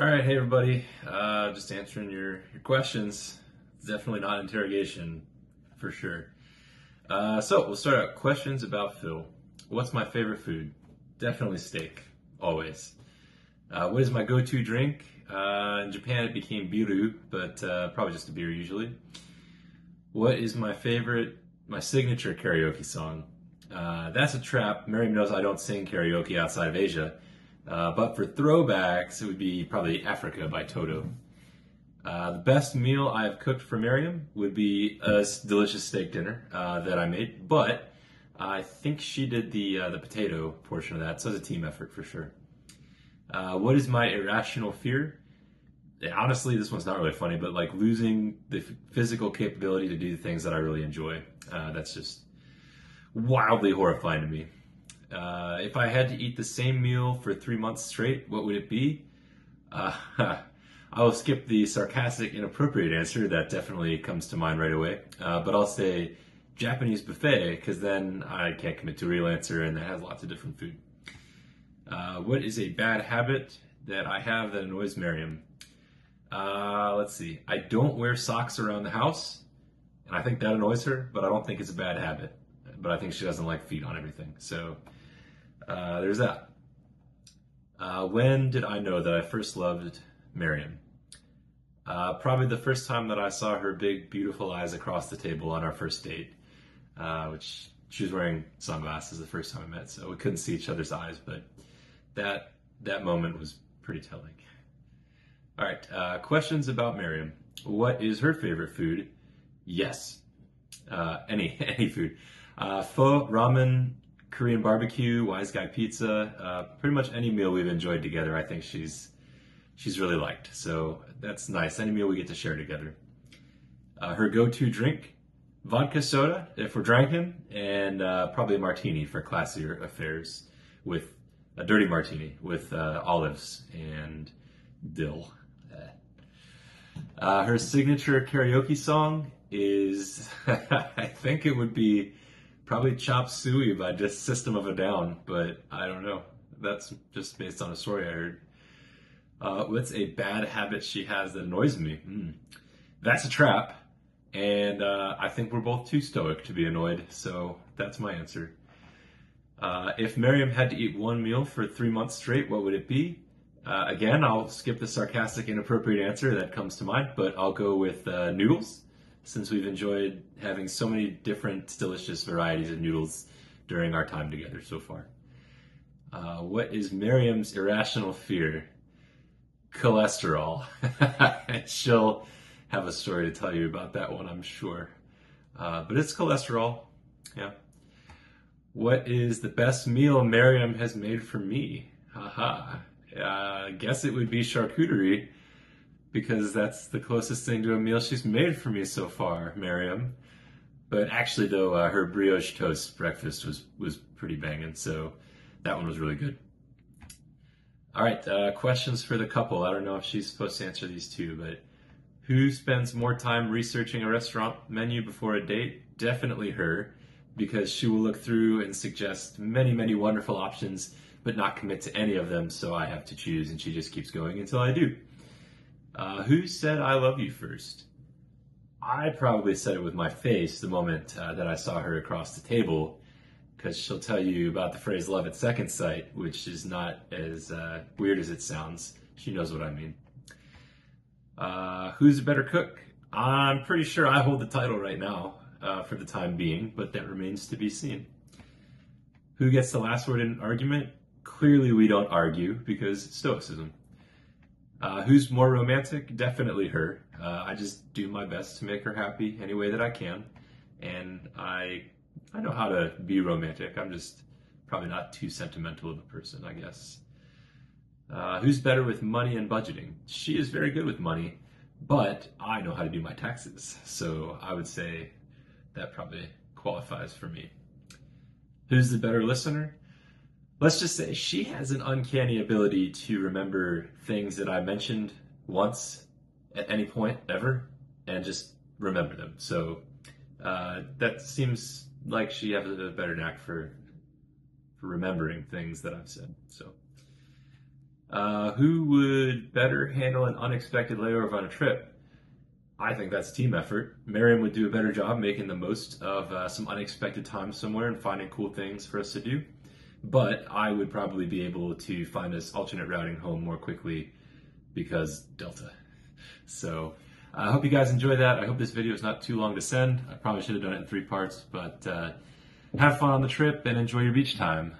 All right, hey everybody. Just answering your questions. It's definitely not interrogation, for sure. So we'll start out. Questions about Phil. What's my favorite food? Definitely steak, always. What is my go-to drink? In Japan, it became biru, but probably just a beer usually. What is my signature karaoke song? That's a trap. Miriam knows I don't sing karaoke outside of Asia. But for throwbacks, it would be probably Africa by Toto. The best meal I have cooked for Miriam would be a delicious steak dinner that I made, but I think she did the potato portion of that, so it's a team effort for sure. What is my irrational fear? Honestly, this one's not really funny, but like losing the physical capability to do the things that I really enjoy. That's just wildly horrifying to me. If I had to eat the same meal for 3 months straight, what would it be? Uh, I will skip the sarcastic, inappropriate answer. That definitely comes to mind right away. But I'll say Japanese buffet, because then I can't commit to a real answer, and that has lots of different food. What is a bad habit that I have that annoys Miriam? Let's see. I don't wear socks around the house, and I think that annoys her, but I don't think it's a bad habit. But I think she doesn't like feet on everything. So there's that. When did I know that I first loved Miriam? Probably the first time that I saw her big, beautiful eyes across the table on our first date, which she was wearing sunglasses the first time I met, so we couldn't see each other's eyes, but that moment was pretty telling. All right, questions about Miriam. What is her favorite food? Yes, any food. Pho, ramen, Korean barbecue, Wise Guy pizza, pretty much any meal we've enjoyed together, I think she's really liked. So that's nice. Any meal we get to share together. Her go-to drink, vodka soda if we're drinking, and probably a martini for classier affairs, with a dirty martini with olives and dill. Her signature karaoke song is, I think it would be probably Chop Suey by just System of a Down, but I don't know. That's just based on a story I heard. What's a bad habit she has that annoys me? That's a trap, and I think we're both too stoic to be annoyed, so that's my answer. If Miriam had to eat one meal for 3 months straight, what would it be? Again, I'll skip the sarcastic, inappropriate answer that comes to mind, but I'll go with noodles, since we've enjoyed having so many different delicious varieties of noodles during our time together so far. What is Miriam's irrational fear? Cholesterol. She'll have a story to tell you about that one, I'm sure. But it's cholesterol. Yeah. What is the best meal Miriam has made for me? Haha. I guess it would be charcuterie, because that's the closest thing to a meal she's made for me so far, Miriam. But actually, though, her brioche toast breakfast was pretty banging, so that one was really good. All right, questions for the couple. I don't know if she's supposed to answer these too, but who spends more time researching a restaurant menu before a date? Definitely her, because she will look through and suggest many, many wonderful options, but not commit to any of them, so I have to choose, and she just keeps going until I do. Who said I love you first? I probably said it with my face the moment that I saw her across the table, because she'll tell you about the phrase love at second sight, which is not as weird as it sounds. She knows what I mean. Who's a better cook? I'm pretty sure I hold the title right now for the time being, but that remains to be seen. Who gets the last word in an argument? Clearly we don't argue, because stoicism. Who's more romantic? Definitely her. I just do my best to make her happy any way that I can, and I know how to be romantic. I'm just probably not too sentimental of a person, I guess. Who's better with money and budgeting? She is very good with money, but I know how to do my taxes, so I would say that probably qualifies for me. Who's the better listener? Let's just say she has an uncanny ability to remember things that I mentioned once at any point ever and just remember them. So that seems like she has a better knack for remembering things that I've said. So Who would better handle an unexpected layover on a trip? I think that's a team effort. Miriam would do a better job making the most of some unexpected time somewhere and finding cool things for us to do. But I would probably be able to find us alternate routing home more quickly because Delta. So I hope you guys enjoy that. I hope this video is not too long to send. I probably should have done it in 3 parts, but have fun on the trip and enjoy your beach time.